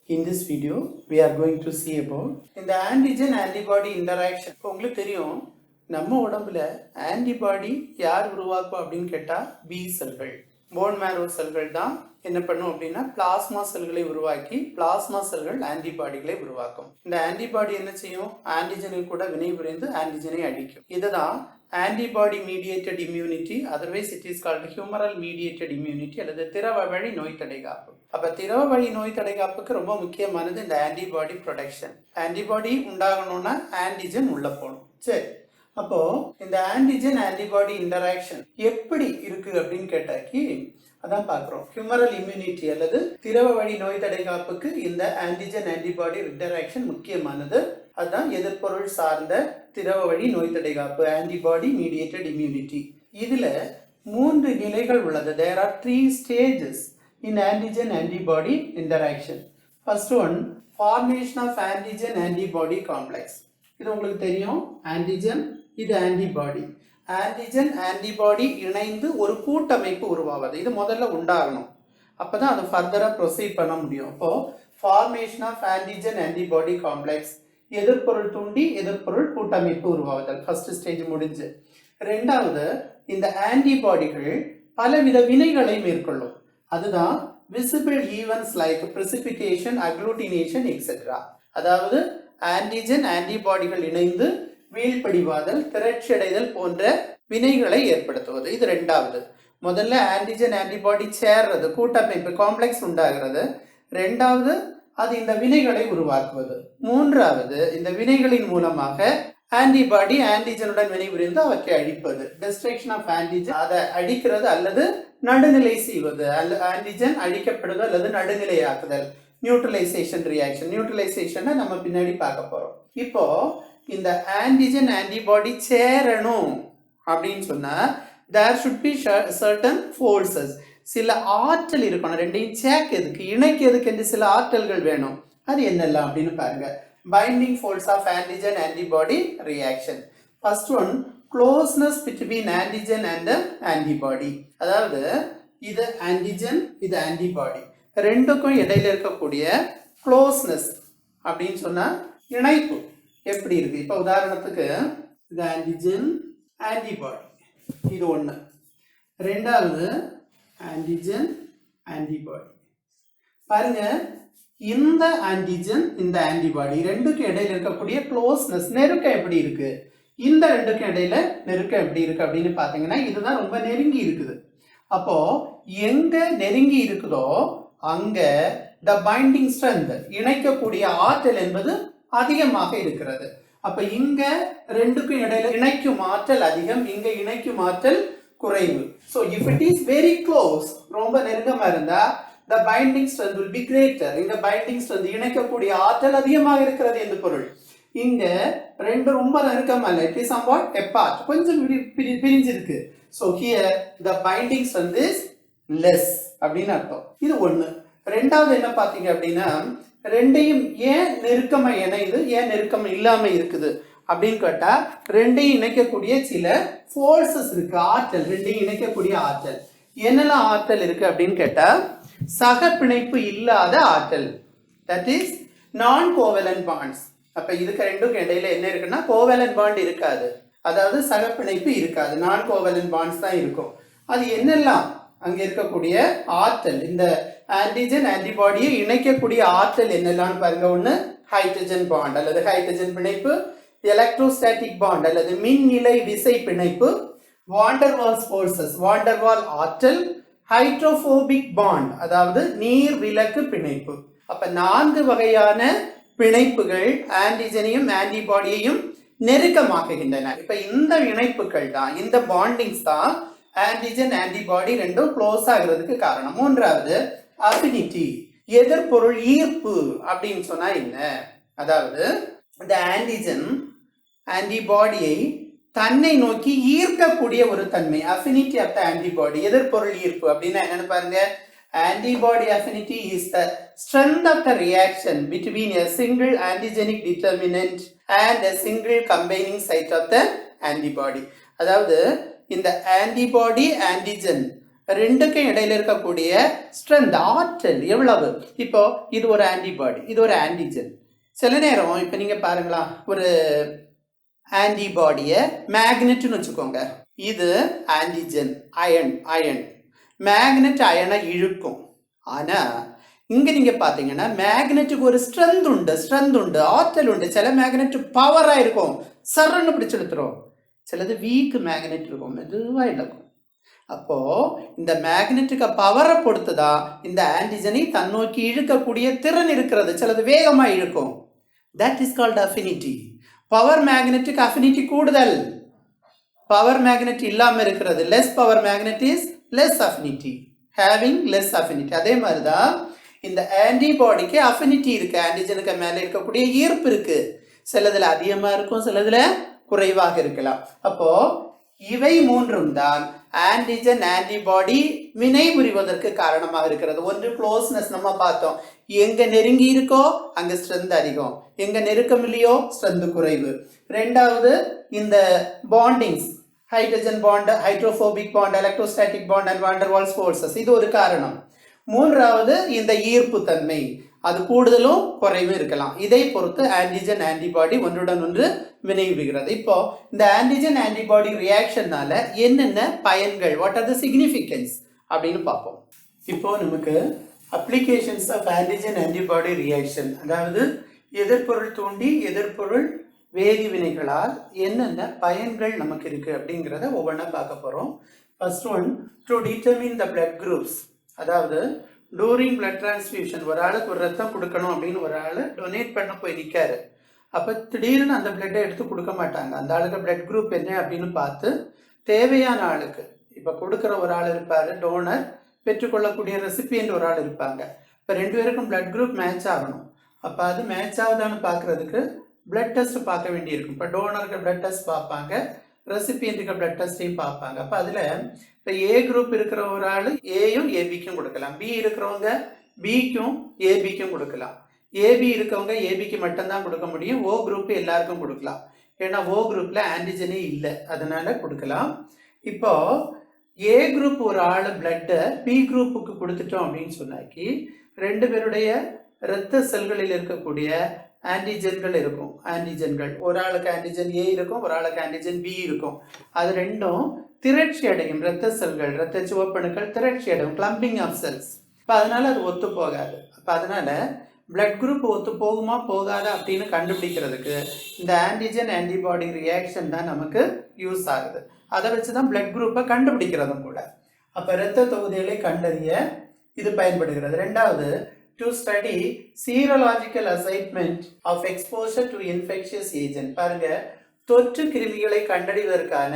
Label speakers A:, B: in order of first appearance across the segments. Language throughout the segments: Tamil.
A: In this video, we are going to see about இந்த antigen antibody interaction. உங்களுக்கு தெரியும் நம்ம உடம்புல ஆன்டிபாடி யார் உருவாக்கும் அப்படின்னு கேட்டா பி செல்கள், போன் மேரோ செல்கள் தான் என்ன பண்ணும் அப்படின்னா பிளாஸ்மா செல்களை உருவாக்கி பிளாஸ்மா செல்கள் ஆன்டிபாடிகளை உருவாக்கும். இந்த ஆன்டிபாடி என்ன செய்யும்? ஆன்டிஜனுக்கு கூட வினைபுரிந்து ஆன்டிஜனை அழிக்கும். இதுதான் antibody mediated immunity, otherwise it is called humoral mediated immunity அல்லது திரவ வழி நோய் தடைகாப்பு. அப்ப திரவ வழி நோய் தடைகாப்புக்கு ரொம்ப முக்கியமானது இந்த ஆன்டிபாடி ப்ரொடக்ஷன். ஆன்டிபாடி உண்டாகணும்னா ஆன்டிஜன் உள்ள போகணும். சரி, அப்போ இந்த ஆன்டிஜன் ஆன்டிபாடி இன்டராக்ஷன் எப்படி இருக்கு அப்படின்னு கேட்டாக்கி அதான் பார்க்குறோம். ஹியூமரல் இம்யூனிட்டி அல்லது திரவ வழி நோய் தடைகாப்புக்கு இந்த ஆன்டிஜன் ஆன்டிபாடி இன்டராக்ஷன் முக்கியமானது. அதுதான் எதிர்பொருள் சார்ந்த திரவ வழி நோய் தடைகாப்பு, ஆன்டிபாடி மீடியேட்டட் இம்யூனிட்டி. இதுல 3 நிலைகள் உள்ளது. There are 3 stages in antigen antibody interaction. First one, formation of antigen antibody complex. இது உங்களுக்கு தெரியும், ஆன்டிஜன் இது ஆன்டிபாடி. ஆன்டிஜன் ஆன்டிபாடி இணைந்து ஒரு கூட்டமைப்பு உருவாவது, இது முதல்ல உண்டாகணும். அப்பதான் அது ஃபர்தரா ப்ரொசீட் பண்ண முடியும். அப்போ formation of antigen antibody complex, எதிர்பொருள் தூண்டி எதிர்பொருள் கூட்டமைப்பு உருவாகுதல், ஃபர்ஸ்ட் ஸ்டேஜ் முடிஞ்சு. ரெண்டாவது, இந்த ஆன்டிபாடிகள் பலவித வினைகளை மேற்கொள்ளும். அதுதான் visible events like precipitation, agglutination, etc. அதாவது ஆன்டிஜன் ஆன்டிபாடிகள் இணைந்து வீழ்படிவாதல், திரட்சியடைதல் போன்ற வினைகளை ஏற்படுத்துவது. இது ரெண்டாவது. முதல்ல ஆன்டிஜன் ஆன்டிபாடி சேர்றது, கூட்டமைப்பு காம்ப்ளெக்ஸ் உண்டாகிறது. ரெண்டாவது, அது இந்த வினைகளை உருவாக்குவது. மூன்றாவது, இந்த வினைகளின் மூலமாக ஆன்டிபாடி ஆன்டிஜனுடன் வினைபுரிந்து அவற்றை அழிப்பது, டிஸ்ட்ரக்ஷன் ஆஃப் ஆன்டிஜன், அதை அழிக்கிறது அல்லது நடுநிலை செய்வது. ஆன்டிஜன் அழிக்கப்படுவது அல்லது நடுநிலையாக்குதல், நியூட்ரலைசேஷன் ரியாக்ஷன். நியூட்ரலைசேஷனை நம்ம பின்னாடி பார்க்க போறோம். இப்போ இந்த ஆன்டிஜன் ஆன்டிபாடி சேரணும் அப்படின்னு சொன்னா there should be certain forces, சில ஆற்றல் இருக்கணும். ரெண்டையும் சேர்க்கிறதுக்கு இணைக்கிறதுக்கு என்று சில ஆற்றல்கள் வேணும். அது என்னெல்லாம் அப்படின்னு பாருங்க. Binding force of antigen antibody reaction. First one, closeness between antigen and antibody. அதாவது இது ஆன்டிஜன் இது ஆன்டிபாடி, ரெண்டுக்கும் இடையில இருக்கக்கூடிய க்ளோஸ்னஸ் அப்படின்னு சொன்னா இணைப்பு எப்படி இருக்கு. இப்போ உதாரணத்துக்கு இது ஆன்டிஜன் ஆன்டிபாடி, இது ஒன்று. ரெண்டாவது ஆன்டிஜன் ஆன்டிபாடி. பாருங்க, இந்த ஆன்டிஜன் இந்த ஆன்டிபாடி ரெண்டுக்கும் இடையில இருக்கக்கூடிய க்ளோஸ்னஸ், நெருக்கம் எப்படி இருக்கு. இந்த ரெண்டுக்கும் இடையில நெருக்கம் எப்படி இருக்கு அப்படின்னு பாத்தீங்கன்னா இதுதான் ரொம்ப நெருங்கி இருக்குது. அப்போ எங்க நெருங்கி இருக்குதோ அங்க த பைண்டிங் ஸ்ட்ரென்த், இணைக்கக்கூடிய ஆற்றல் என்பது அதிகமாக இருக்கிறது. அப்ப இங்க ரெண்டுக்கும் இடையில இணைக்கும் ஆற்றல் அதிகம், இங்க இணைக்கும் ஆற்றல் குறைவு. So if it is very close, ரொம்ப நெருக்கமா இருந்தா the binding strength will be greater. இங்க binding strength, இணைக்கக்கூடிய ஆற்றல் அதிகமாக இருக்கிறது என்று பொருள். இங்க ரெண்டு ரொம்ப நெருக்கமா இல்லை, it is somewhat apart, கொஞ்சம் பிரிஞ்சிருக்கு. So here the binding strength is less அப்படின்னு அர்த்தம். இது ஒண்ணு. ரெண்டாவது என்ன பாத்தீங்க அப்படின்னா, ரெண்டையும் ஏன் நெருக்கமா இணைந்து ஏன் நெருக்கம் இல்லாம இருக்குது அப்படின்னு கேட்டா ரெண்டையும் இணைக்கக்கூடிய சில ஃபோர்ஸஸ் இருக்கு, ஆற்றல், ரெண்டையும் இணைக்கக்கூடிய ஆற்றல். என்னெல்லாம் ஆற்றல் இருக்கு அப்படின்னு கேட்டா சக பிணைப்பு இல்லாத ஆற்றல், தட் இஸ் நான் கோவலன் பாண்ட்ஸ். அப்ப இதுக்கு ரெண்டுக்கும் இடையில என்ன இருக்குன்னா கோவலன் பாண்ட் இருக்காது, அதாவது சக பிணைப்பு இருக்காது, நான் கோவலன் பாண்ட்ஸ் தான் இருக்கும். அது என்னெல்லாம் அங்க இருக்கக்கூடிய ஆற்றல், இந்த ஆன்டிஜன் ஆன்டிபாடியை இணைக்கக்கூடிய ஆற்றல் என்னெல்லாம் பாருங்க. ஒன்று ஹைட்ரஜன் பாண்ட் அல்லது ஹைட்ரஜன் பிணைப்பு, எலக்ட்ரோஸ்டாட்டிக் பாண்ட் அல்லது மின்னிலை விசை பிணைப்பு, வாண்டர்வால்ஸ் ஃபோர்ஸஸ் வாண்டர்வால் ஆற்றல், ஹைட்ரோபோபிக் பாண்ட் அதாவது நீர் விலக்கு பிணைப்பு. அப்ப 4 வகையான பிணைப்புகள் ஆன்டிஜனையும் ஆன்டிபாடியையும் நெருக்கமாக்குகின்றன. இப்ப இந்த இணைப்புகள் தான், இந்த பாண்டிங்ஸ் தான் ஆன்டிஜன் ஆன்டிபாடி ரெண்டும் க்ளோஸ் ஆகிறதுக்கு காரணம். மூன்றாவது அஃபினிட்டி, எதிர்பொருள் ஈர்ப்பு அப்படின்னு சொன்னா என்ன? அதாவது இந்த ஆன்டிஜன் ஆன்டிபாடியை தன்னை நோக்கி ஈர்க்கக்கூடிய ஒரு தன்மை, அஃபினிட்டி ஆஃப் த ஆன்டிபாடி, எதிர்பொருள் ஈர்ப்பு அப்படின்னா என்னன்னு பாருங்க. Antibody affinity is the strength of the reaction between a single antigenic determinant and a single combining site of the antibody. அதாவது இந்த ஆன்டிபாடி ஆன்டிஜன் ரெண்டுக்கும் இடையில இருக்கக்கூடிய ஸ்ட்ரென்த் ஆற்றல் எவ்வளவு. இப்போ இது ஒரு ஆன்டிபாடி, இது ஒரு ஆன்டிஜன். சில நேரம் இப்போ நீங்க பாருங்களா, ஒரு ஆன்டிபாடியை மேக்னெட்னு வச்சுக்கோங்க. இது ஆன்டிஜன் அயன் மேக்னெட் அயனை இழுக்கும். ஆனால் இங்கே நீங்கள் பார்த்தீங்கன்னா மேக்னெட்டுக்கு ஒரு ஸ்ட்ரென்த் உண்டு ஆற்றல் உண்டு. சில மேக்னெட் பவராக இருக்கும், சரன்னு பிடிச்சி எடுத்துரும். சிலது வீக் மேக்னெட் இருக்கும், மெதுவாக இழக்கும். அப்போது இந்த மேக்னெட்டுக்கு பவரை பொறுத்து தான் இந்த ஆன்டிஜனை தன்னோக்கி இழுக்கக்கூடிய திறன் இருக்கிறது. சிலது வேகமாக இழுக்கும். That is called affinity. Power மேக்னெட்டுக்கு அஃபினிட்டி கூடுதல், பவர் மேக்னெட் இல்லாமல் இருக்கிறது. Less power magnet is less affinity, having less affinity. அதே மாதிரி தான் இந்த ஆன்டிபாடிக்கு அஃபினிட்டி இருக்குது. ஆன்டிஜனுக்கு மேலே இருக்கக்கூடிய ஈர்ப்பு இருக்குது. சிலதில் அதிகமாக இருக்கும், சிலதில் குறைவாக இருக்கலாம். அப்போது இவை மூன்றும் தான் ஆன்டிஜன் ஆன்டிபாடி வினை புரிவதற்கு காரணமாக இருக்கிறது. ஒன்று க்ளோஸ்னஸ், நம்ம பார்த்தோம். எங்க நெருங்கி இருக்கோ அங்க ஸ்ட்ரென்த் அதிகம், எங்க நெருக்கம் இல்லையோ ஸ்ட்ரென்த் குறைவு. ரெண்டாவது இந்த bondings, hydrogen bond, hydrophobic bond, electrostatic bond and van der Waals forces, இது ஒரு காரணம். மூன்றாவது இந்த ஈர்ப்பு தன்மை, அது கூடுதலும் குறைவும் இருக்கலாம். இதை பொறுத்து ஆன்டிஜன் ஆன்டிபாடி ஒன்றுடன் ஒன்று வினைபுரிகிறது. இப்போ இந்த ஆன்டிஜன் ஆன்டிபாடி ரியாக்ஷன்னால என்னென்ன பயன்கள், வாட் ஆர் த சிக்னிஃபிகன்ஸ் அப்படின்னு பார்ப்போம். இப்போ நமக்கு applications of antigen antibody reaction, அதாவது எதிர்பொருள் தூண்டி எதிர்பொருள் வேதி வினைகளால் என்னென்ன பயன்கள் நமக்கு இருக்கு அப்படிங்கிறத ஒவ்வொன்றா பார்க்க போகிறோம். First one, to determine the blood groups. அதாவது டூரிங் பிளட் டிரான்ஸ்ஃபியூஷன், ஒரு ஆளுக்கு ஒரு ரத்தம் கொடுக்கணும் அப்படின்னு ஒரு ஆள் டொனேட் பண்ண போய் நிற்காரு. அப்போ திடீர்னு அந்த பிளட்டை எடுத்து கொடுக்க மாட்டாங்க. அந்த ஆளுக்கு பிளட் குரூப் என்ன அப்படின்னு பார்த்து தேவையான ஆளுக்கு, இப்போ கொடுக்குற ஒரு ஆள் இருப்பார் டோனர், பெற்றுக்கொள்ளக்கூடிய ரெசிபியன்ட் ஒரு ஆள் இருப்பாங்க. இப்போ ரெண்டு பேருக்கும் பிளட் குரூப் மேட்ச் ஆகணும். அப்போ அது மேட்ச் ஆகுதான்னு பார்க்குறதுக்கு பிளட் டெஸ்ட் பார்க்க வேண்டியிருக்கும். இப்போ டோனருக்கு பிளட் டெஸ்ட் பார்ப்பாங்க, ரெசிபியன்ட்டுக்கு பிளட் டெஸ்ட்டையும் பார்ப்பாங்க. அப்போ அதில் இப்போ ஏ குரூப் இருக்கிற ஒரு ஆள் ஏயும் ஏபிக்கும் கொடுக்கலாம், பி இருக்கிறவங்க பிக்கும் ஏபிக்கும் கொடுக்கலாம், ஏபி இருக்கவங்க ஏபிக்கு மட்டும்தான் கொடுக்க முடியும், ஓ குரூப் எல்லாருக்கும் கொடுக்கலாம். ஏன்னா ஓ குரூப்பில் ஆன்டிஜனே இல்லை, அதனால கொடுக்கலாம். இப்போ ஏ குரூப் ஒரு ஆள் பிளட்டை பி குரூப்புக்கு கொடுத்துட்டோம் அப்படின்னு சொன்னாக்கி ரெண்டு பேருடைய இரத்த செல்களில் இருக்கக்கூடிய ஆன்டிஜன்கள் இருக்கும். ஆன்டிஜன்கள், ஒரு ஆளுக்கு ஆன்டிஜன் ஏ இருக்கும், ஒரு ஆளுக்கு ஆன்டிஜன் பி இருக்கும். அது ரெண்டும் திரட்சி அடையும். இரத்த செல்கள், இரத்த சிவப்பணுக்கள் திரட்சி அடையும், கிளம்பிங் ஆஃப் செல்ஸ். இப்போ அதனால அது ஒத்து போகாது. அப்போ அதனால பிளட் குரூப் ஒத்து போகுமா போகாதா அப்படின்னு கண்டுபிடிக்கிறதுக்கு இந்த ஆன்டிஜன் ஆன்டிபாடி ரியாக்ஷன் தான் நமக்கு யூஸ் ஆகுது. அதை வச்சு தான் பிளட் குரூப்பை கண்டுபிடிக்கிறதும் கூட. அப்போ இரத்த தொகுதிகளை கண்டறிய இது பயன்படுகிறது. ரெண்டாவது, to study serological assignment of exposure to infectious agent. பாருங்க, தொற்று கிருமிகளை கண்டறிவதற்கான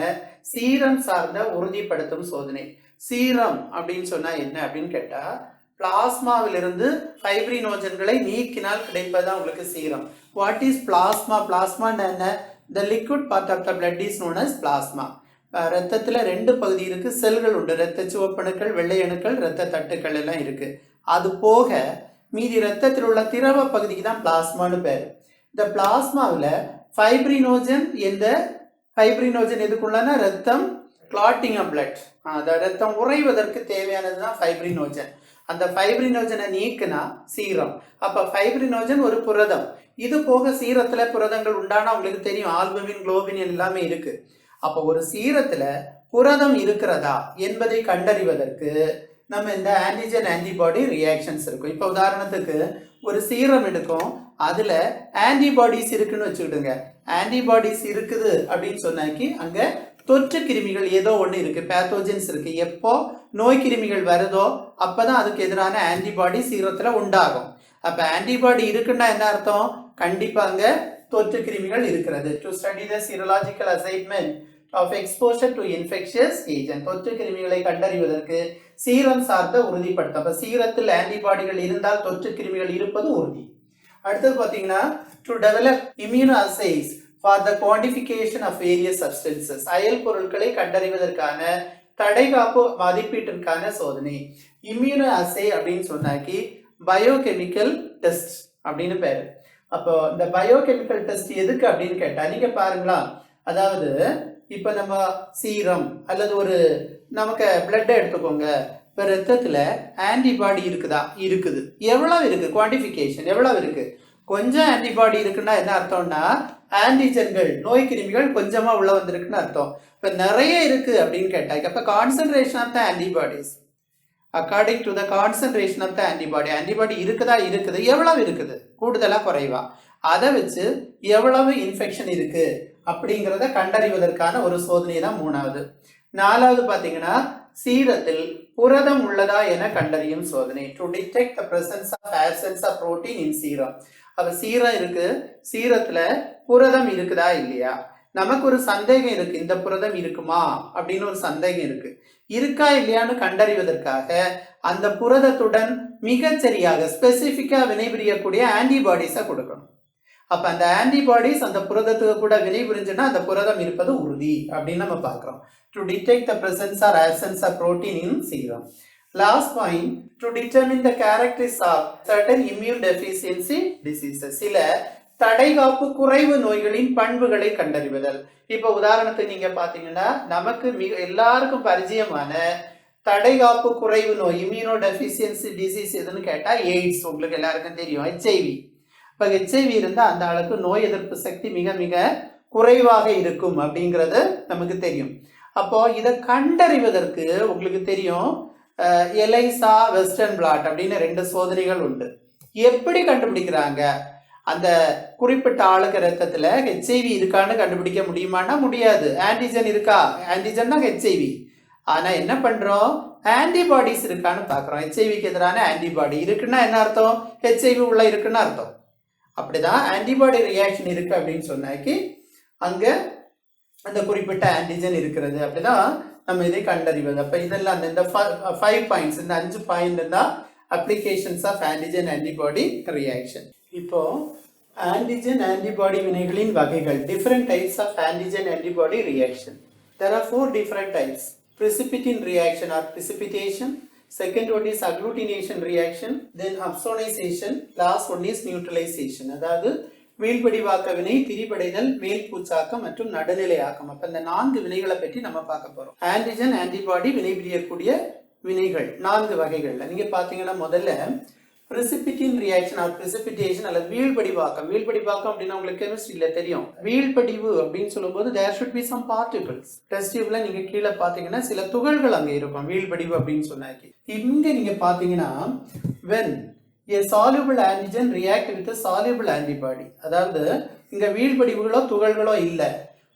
A: சீரம் சார்ந்த உறுதிப்படுத்தும் சோதனை. சீரம் அப்படின்னு சொன்னா என்ன அப்படின்னு கேட்டா, பிளாஸ்மாவிலிருந்து ஃபைப்ரினோஜன்களை நீக்கினால் கிடைப்பதா உங்களுக்கு சீரம். What is plasma? பிளாஸ்மான்னு என்ன? the liquid part of the blood is known as plasma. ரத்தத்தில் ரெண்டு பகுதி இருக்கு, செல்கள் உண்டு, இரத்த சிவப்பணுக்கள், வெள்ளை அணுக்கள், இரத்த தட்டுக்கள் எல்லாம் இருக்கு. அது போக மீதி ரத்தத்தில் உள்ள திரவ பகுதிக்கு தான் பிளாஸ்மான்னு பேர். இந்த பிளாஸ்மாவில் ஃபைப்ரினோஜன், எந்த ஃபைப்ரினோஜன் எதுக்குள்ளனா ரத்தம், கிளாட்டிங் ஆஃப் பிளட், அந்த ரத்தம் உறைவதற்கு தேவையானது தான் ஃபைப்ரினோஜன். அந்த ஃபைப்ரினோஜனை நீக்குனா சீரம். அப்போ ஃபைப்ரினோஜன் ஒரு புரதம். இது போக சீரத்தில் புரதங்கள் உண்டானா உங்களுக்கு தெரியும், ஆல்புமின், குளோபின் எல்லாமே இருக்கு. அப்போ ஒரு சீரத்தில் புரதம் இருக்கிறதா என்பதை கண்டறிவதற்கு நம்ம இந்த ஆன்டிஜன் ஆன்டிபாடி ரியாக்ஷன்ஸ் இருக்கும். இப்போ உதாரணத்துக்கு ஒரு சீரம் எடுக்கும், அதில் ஆன்டிபாடிஸ் இருக்குன்னு வச்சுக்கிடுங்க. ஆன்டிபாடிஸ் இருக்குது அப்படின்னு சொன்னாக்கி அங்கே தொற்று கிருமிகள் ஏதோ ஒன்று இருக்குது, பேத்தோஜன்ஸ் இருக்குது. எப்போ நோய் கிருமிகள் வருதோ அப்போ தான் அதுக்கு எதிரான ஆன்டிபாடி சீரத்தில் உண்டாகும். அப்போ ஆன்டிபாடி இருக்குன்னா என்ன அர்த்தம்? கண்டிப்பாக அங்கே தொற்று கிருமிகள் இருக்கிறது. To study the serological assignment of exposure to infectious agent, தொற்று கிருமிகளை கண்டறிவதற்கு சீரம் சார்ந்த உறுதிப்படுத்தும். அப்போ சீரத்தில் ஆன்டிபாடிகள் இருந்தால் தொற்று கிருமிகள் இருப்பது உறுதி. அடுத்தது பார்த்தீங்கன்னா, to develop immunoassays for the quantification of various substances, அயல் பொருட்களை கண்டறிவதற்கான தடைகாப்பு மதிப்பீட்டிற்கான சோதனை. இம்யூனோஅசே அப்படின்னு சொன்னாக்கி பயோகெமிக்கல் டெஸ்ட் அப்படின்னு பேரு. அப்போ இந்த பயோகெமிக்கல் டெஸ்ட் எதுக்கு அப்படின்னு கேட்டா, நீங்க பாருங்களா, அதாவது இப்போ நம்ம சீரம் அல்லது ஒரு நமக்கு பிளட்டை எடுத்துக்கோங்க. இப்போ ரத்தத்தில் ஆன்டிபாடி இருக்குதா? இருக்குது. எவ்வளவு இருக்குது? குவான்டிஃபிகேஷன் எவ்வளவு இருக்குது? கொஞ்சம் ஆன்டிபாடி இருக்குன்னா என்ன அர்த்தம்னா ஆன்டிஜன்கள் நோய் கிருமிகள் கொஞ்சமாக உள்ள வந்திருக்குன்னு அர்த்தம். இப்போ நிறைய இருக்குது அப்படின்னு கேட்டாங்க. அப்போ concentration of the antibodies according to the concentration of the antibody. Antibody இருக்குதா? இருக்குது. எவ்வளவு இருக்குது? கூடுதலாக குறைவா? அதை வச்சு எவ்வளவு இன்ஃபெக்ஷன் இருக்கு அப்படிங்கிறத கண்டறிவதற்கான ஒரு சோதனை தான் மூணாவது. நாலாவது பார்த்தீங்கன்னா சீரத்தில் புரதம் உள்ளதா என கண்டறியும் சோதனை. To detect the presence of absence of protein in serum. அப்ப சீரம் இருக்கு, சீரத்துல புரதம் இருக்குதா இல்லையா? நமக்கு ஒரு சந்தேகம் இருக்கு, இந்த புரதம் இருக்குமா அப்படின்னு ஒரு சந்தேகம் இருக்கு. இருக்கா இல்லையான்னு கண்டறிவதற்காக அந்த புரதத்துடன் மிகச்சரியாக ஸ்பெசிபிக்கா வினைபுரியக்கூடிய ஆன்டிபாடிஸை கொடுக்கணும். அப்ப அந்த ஆன்டிபாடிஸ் அந்த புரதத்துக்கு கூட வினைபுரிஞ்சுன்னா அந்த புரதம் இருப்பது உறுதி அப்படின்னு நம்ம பார்க்கிறோம். To detect the presence or absence of protein in serum. Last point, to determine the characteristics of certain immune deficiency diseases. சில தடைகாப்பு குறைவு நோய்களின் பண்புகளை கண்டறிவதல். இப்போ உதாரணத்துக்கு நீங்க பாத்தீங்கன்னா நமக்கு எல்லாருக்கும் பரிச்சயமான தடைகாப்பு குறைவு நோய் இம்யூனோ டெஃபிஷியன்சி டிசீஸ் எதுன்னு கேட்டா எய்ட்ஸ். உங்களுக்கு எல்லாருக்கும் தெரியும், ஹெச்ஐவி. இப்போ ஹெச்ஐவி இருந்தால் அந்த அளவுக்கு நோய் எதிர்ப்பு சக்தி மிக மிக குறைவாக இருக்கும் அப்படிங்கிறது நமக்கு தெரியும். அப்போ இதை கண்டறிவதற்கு உங்களுக்கு தெரியும் எலைசா வெஸ்டர்ன் பிளாட் அப்படின்னு 2 சோதனைகள் உண்டு. எப்படி கண்டுபிடிக்கிறாங்க? அந்த குறிப்பிட்ட ஆளுக்கு ரத்தத்துல ஹெச்ஐவி இருக்கான்னு கண்டுபிடிக்க முடியுமான்னா முடியாது. ஆன்டிஜன் இருக்கா? ஆன்டிஜன் தான் ஹெச்ஐவி. ஆனா என்ன பண்றோம்? ஆன்டிபாடிஸ் இருக்கான்னு பாக்குறோம். ஹெச்ஐவிக்கு எதிரான ஆன்டிபாடி இருக்குன்னா என்ன அர்த்தம்? ஹெச்ஐவி உள்ள இருக்குன்னு அர்த்தம். அப்படிதான் ஆன்டிபாடி ரியாக்ஷன் இருக்கு அப்படின்னு சொன்னாக்கி அங்க அந்த குறிப்பிட்ட ஆன்டிஜன் இருக்கிறது. அப்படிதான் நம்ம இதை கண்டறிவது. அப்ப இதெல்லாம் இந்த 5 பாயிண்ட்ஸ், இந்த 5 பாயிண்ட் தான் applications of antigen antibody reaction. இப்போ ஆன்டிஜன் ஆன்டிபாடி வினைகளின் வகைகள். Different types of antigen antibody reaction. There are 4 different types. Precipitin reaction or precipitation. Second one is agglutination reaction. Then opsonization. Last one is neutralization. அதாவது வீழ்படிவாக்க வினை, திரிபடைதல், மேல் பூச்சாக்கம் மற்றும் நடுநிலையாக்கம். அப்ப இந்த 4 வினைகளை பற்றி நம்ம பார்க்க போறோம். ஆன்டிஜன் ஆன்டிபாடி வினைபுரியக்கூடிய வினைகள் 4 வகைகள்ல நீங்க பாத்தீங்கன்னா முதல்ல precipitin reaction or precipitation அல்லது வீழ்படிவாக்கம். வீழ்படிவாக்கம் அப்படின்னா உங்களுக்கு கெமிஸ்ட்ரியில தெரியும். வீழ்படிவு அப்படின்னு சொல்லும்போது there should be some particles. Test டியூப்ல நீங்க கீழே பாத்தீங்கன்னா சில துகள்கள் அங்க இருக்கும். வீழ்படிவு அப்படின்னு சொன்னாக்கி இங்க நீங்க பாத்தீங்கன்னா when a soluble antigen react with a soluble antibody. அதாவது இங்க வீழ்படிவுகளோ துகள்களோ இல்லை.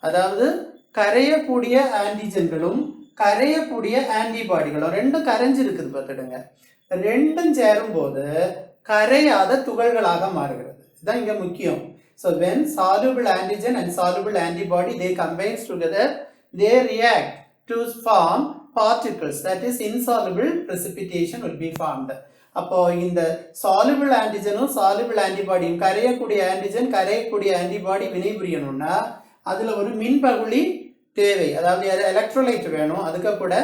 A: அதாவது கரையக்கூடிய ஆன்டிஜன்களும் கரையக்கூடிய ஆன்டிபாடிகளும் ரெண்டும் கரைஞ்சு இருக்குது பார்த்துடுங்க. ரெண்டும் சேரும் போது கரையாத துகள்களாக மாறுகிறது. இதுதான் இங்க முக்கியம். So when soluble antigen and soluble antibody they combines together, they react to form particles. That is insoluble precipitation will be formed. அப்போ இந்த சால்யுபிள் ஆன்டிஜனும் சால்யுபிள் ஆன்டிபாடியும் கரையக்கூடிய ஆன்டிஜன் கரையக்கூடிய ஆன்டிபாடி வினைபுரியணும்னா அதுல ஒரு மின்பகுளி தேவை. அதாவது எலக்ட்ரோலைட் வேணும். அதுக்கு கூட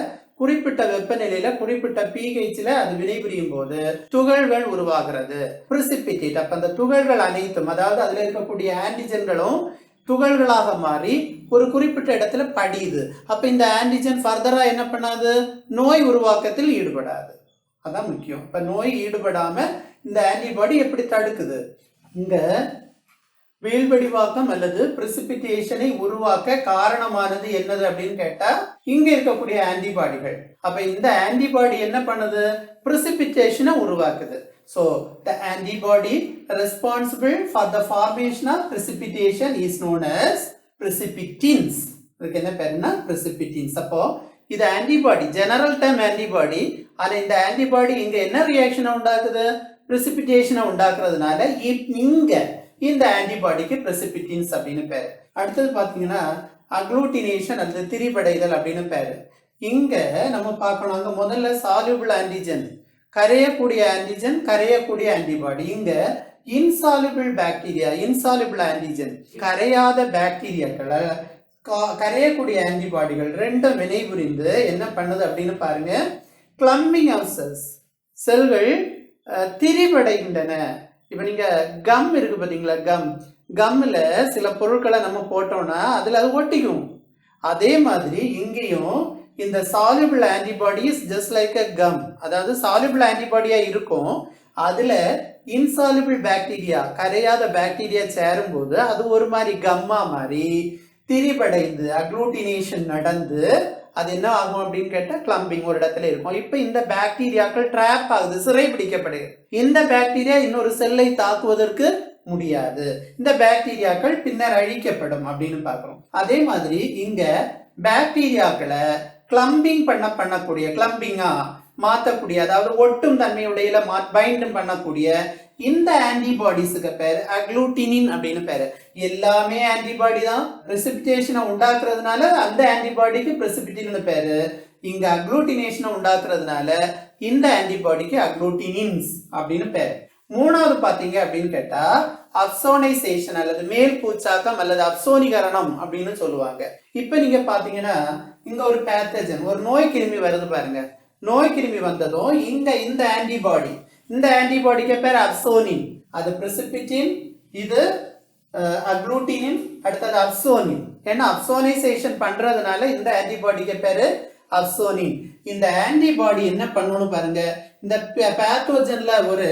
A: குறிப்பிட்ட வெப்பநிலையில குறிப்பிட்ட pHல அது வினைபுரியும் போது துகள்கள் உருவாகிறது. பிரிசிபிடேட். அப்ப அந்த துகள்கள் அனைத்தும் அதாவது அதுல இருக்கக்கூடிய ஆன்டிஜன்களும் துகள்களாக மாறி ஒரு குறிப்பிட்ட இடத்துல படியுது. அப்ப இந்த ஆன்டிஜன் ஃபர்தரா என்ன பண்ணாது? நோய் உருவாக்கத்தில் ஈடுபடாது. அதான் முக்கியம். இப்ப நோய் ஈடுபடாம இந்த ஆன்டிபாடி எப்படி தடுக்குது? இந்த வீழ்படிவாக்கம் அல்லது பிரிசிபிடேஷனை உருவாக்க காரணமானது என்னது அப்படின்னு கேட்டா இங்க இருக்கக்கூடிய ஆன்டிபாடிகள். அப்ப இந்த ஆன்டிபாடி என்ன பண்ணுது? பிரிசிபிடேஷனை உருவாக்குது. So the antibody responsible for the formation of precipitation is known as precipitins. இதுக்கு என்ன பேருன்னா precipitins. அப்போ இது ஆன்டிபாடி, ஜெனரல் டைம் ஆன்டிபாடி. ஆனா இந்த ஆன்டிபாடி இங்க என்ன ரியாக்ஷனை உண்டாக்குது? பிரிசிபிடேஷனை உண்டாக்குறதுனால இங்க இந்த ஆன்டிபாடிக்கு பிரெசிபிட்டின்ஸ் அப்படின்னு பேரு. அடுத்தது பாத்தீங்கன்னா அக்ளூட்டினேஷன் அல்லது திரிபடைதல் அப்படின்னு பேரு. இங்க நம்ம பார்க்கணும், அங்க முதல்ல சால்யூபிள் ஆன்டிஜன் கரையக்கூடிய ஆன்டிஜன் கரையக்கூடிய ஆன்டிபாடி. இங்க இன்சால்யூபிள் பாக்டீரியா இன்சால்யூபிள் ஆன்டிஜன் கரையாத பாக்டீரியாக்களை கரையக்கூடிய ஆன்டிபாடிகள் ரெண்டும் வினைபுரிந்து என்ன பண்ணுது அப்படின்னு பாருங்க. கிளம்பிங் ஆஃப் செல்ஸ், செல்கள் திரிபடைகின்றன. இப்போ நீங்க கம் இருக்கு பார்த்தீங்களா? கம்மில் சில பொருட்களை நம்ம போட்டோம்னா அதில் அது ஒட்டிக்கும். அதே மாதிரி இங்கேயும் இந்த soluble antibody is just like a gum. அதாவது soluble antibody இருக்கும். அதுல insoluble bacteria, கரையாத பாக்டீரியா சேரும்போது அது ஒரு மாதிரி கம்மா மாதிரி திரிபடைந்து அக்ளூட்டினேஷன் நடந்து அது என்ன ஆகும் அப்படின்னு கேட்டா கிளம்பிங் ஒரு இடத்துல இருக்கும். இப்ப இந்த பாக்டீரியாக்கள் ட்ராப் ஆகுது, சிறைபிடிக்கப்படுது. இந்த பாக்டீரியா இன்னொரு செல்லை தாக்குவதற்கு முடியாது. இந்த பாக்டீரியாக்கள் பின்னர் அழிக்கப்படும் அப்படின்னு பார்க்கிறோம். அதே மாதிரி இங்க பாக்டீரியாக்களை கிளம்பிங் பண்ணக்கூடிய கிளம்பிங்கா மாற்றக்கூடிய, அதாவது ஒட்டும் தன்மையுடைய பைண்டும் பண்ணக்கூடிய இந்த ஆன்டிபாடிஸுக்கு பேர் அக்ளூட்டினின் அப்படின்னு பேரு. எல்லாமே ஆன்டிபாடி தான். பிரெசிபிடேஷனை உண்டாக்குறதுனால அந்த ஆன்டிபாடிக்கு பிரெசிபிட்டின்னு பேரு. இங்க அக்ளூட்டினேஷனை உண்டாக்குறதுனால இந்த ஆன்டிபாடிக்கு அக்ளூட்டினின்ஸ் அப்படின்னு பேரு. மூணாவது பாத்தீங்க அப்படின்னு கேட்டா அப்சோனைசேஷன் அல்லது மேல் பூச்சாக்கம் அல்லது அப்சோனிகரணம் அப்படின்னு சொல்லுவாங்க. இப்ப நீங்க பாத்தீங்கன்னா இங்க ஒரு பேத்தஜன், ஒரு நோய் கிருமி வருது பாருங்க. நோய் கிருமி வந்ததும் இங்க இந்த ஆன்டிபாடி, இந்த ஆன்டிபாடிக்கு பேர் அப்சோனின், அது பிரெசிபிட்டின், இது அக்ளூட்டினின், அடுத்தது அப்சோனின். ஏன்னா அப்சோனைசேஷன் பண்றதுனால இந்த ஆன்டிபாடிக்கு பேரு அப்சோனின். இந்த ஆன்டிபாடி என்ன பண்ணணும் பாருங்க, இந்த பேத்தோஜன்ல ஒரு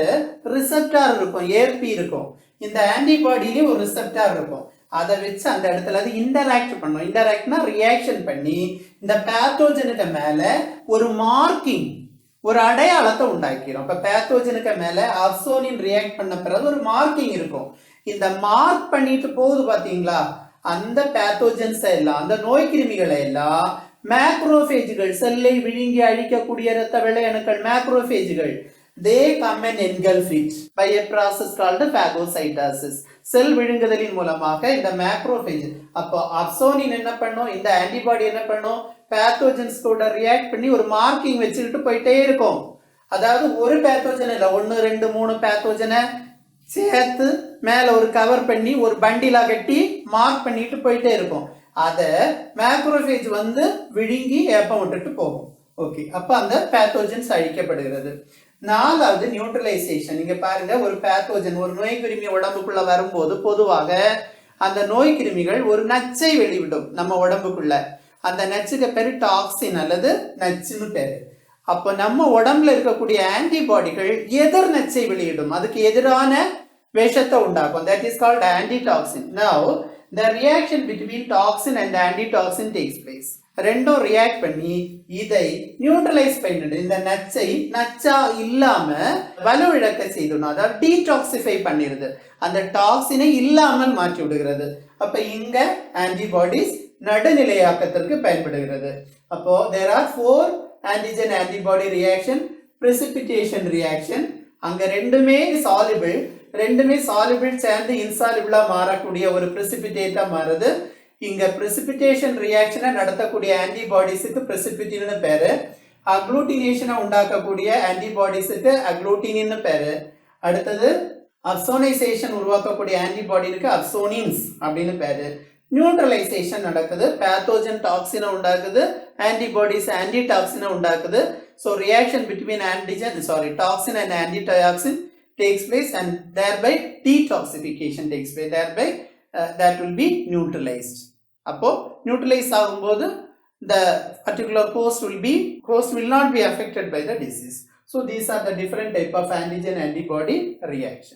A: ரிசெப்டார் இருக்கும், ஏற்பி இருக்கும். இந்த ஆன்டிபாடியிலயும் ஒரு ரிசெப்டார் இருக்கும். அதை வச்சு அந்த இடத்துல அது இன்டராக்ட் பண்ணும். இன்டராக்ட்னா ரியாக்ஷன் பண்ணி இந்த பேத்தோஜனுக்கு மேல ஒரு மார்க்கிங், ஒரு அடையாளத்தை உண்டாக்கிறோம். இப்ப பேத்தோஜனுக்கு மேல அப்சோனின் ரியாக்ட் பண்ண பிறகு ஒரு மார்க்கிங் இருக்கும். இந்த மார்க் பண்ணிட்டு போகுது பாத்தீங்களா, அந்த பேத்தோஜன்ஸ் எல்லாம், அந்த நோய் கிருமிகளை எல்லாம் மேக்ரோபேஜ்கள், செல்லை விழுங்கி அழிக்கக்கூடிய இரத்த வெள்ளை அணுக்கள் மேக்ரோபேஜ்கள், they come and engulf it by a process called phagocytosis. செல் விழுங்குதலின் மூலமாக இந்த மேக்ரோபேஜ், அப்போ அப்சோனின் என்ன பண்ணும், இந்த ஆன்டிபாடி என்ன பண்ணும், பேத்தோஜன்ஸ் கூட ரியாக்ட் பண்ணி ஒரு மார்க்கிங் வச்சுக்கிட்டு போயிட்டே இருக்கும். அதாவது ஒரு பேத்தோஜன் இல்லை, 1 2 3 பேத்தோஜனை சேர்த்து மேல ஒரு கவர் பண்ணி ஒரு பண்டிலா கட்டி மார்க் பண்ணிட்டு போயிட்டே இருக்கும். அதை மேக்ரோபேஜ் வந்து விழுங்கி ஏப்பம் விட்டுட்டு போகும். ஓகே, அப்ப அந்த பேத்தோஜன்ஸ் அழிக்கப்படுகிறது. நாலாவது நியூட்ரலைசேஷன். இங்க பாருங்க, ஒரு பேத்தோஜன், ஒரு நோய் கிருமி உடம்புக்குள்ள வரும்போது பொதுவாக அந்த நோய் கிருமிகள் ஒரு நச்சை வெளிவிடும் நம்ம உடம்புக்குள்ள. அந்த நச்சுக்கு பேரு டாக்ஸின் அல்லது நச்சுன்னு பேரு. அப்போ நம்ம உடம்புல இருக்கக்கூடிய ஆன்டிபாடிகள் எதிர் நச்சை வெளியிடும், அதுக்கு எதிரான விஷத்தை உண்டாக்கும். That is called antitoxin. Now the reaction between toxin and antitoxin takes place. ரெண்டும் ரியாக்ட் பண்ணி இதை நியூட்ரலைஸ் பண்ணிடு, இந்த நச்சை நச்சா இல்லாம வலுவிழக்க செய்யணும், அதாவது டீடாக்சிஃபை பண்ணிடுது, அந்த டாக்ஸினை இல்லாமல் மாற்றி விடுகிறது. அப்ப இங்க ஆன்டிபாடிஸ் நடுநிலையாக்கத்திற்கு பயன்படுகிறது. அப்போ there are 4 antigen antibody reaction, precipitation reaction. அங்க ரெண்டுமே சாலிபிள் சேர்ந்து இன்சாலிபிளா மாறக்கூடிய ஒரு பிரெசிபிடேட்டா மாறுது. இங்க பிரெசிபிடேஷன் ரியாக்ஷனை நடத்தக்கூடிய ஆன்டிபாடிஸுக்கு பிரெசிபிட்டின்னு பேரு, அக்ளூட்டினேஷனை உண்டாக்கக்கூடிய ஆன்டிபாடிஸுக்கு அக்ளூட்டினின்னு பேரு. அடுத்தது அப்சோனைசேஷன் உருவாக்கக்கூடிய ஆன்டிபாடிக்கு அப்சோனின்ஸ் அப்படின்னு பேரு. நியூட்ரலைசேஷன் நடக்குது, பேத்தோஜன் டாக்ஸினை உண்டாக்குது, ஆன்டிபாடிஸ் ஆன்டிடாக்ஸினை உண்டாக்குது. So reaction between toxin and antitoxin takes place and thereby detoxification takes place, thereby that will be neutralized. அப்போ neutralize ஆகும்போது the particular host will not be affected by the disease. So these are the different type of antigen antibody reaction.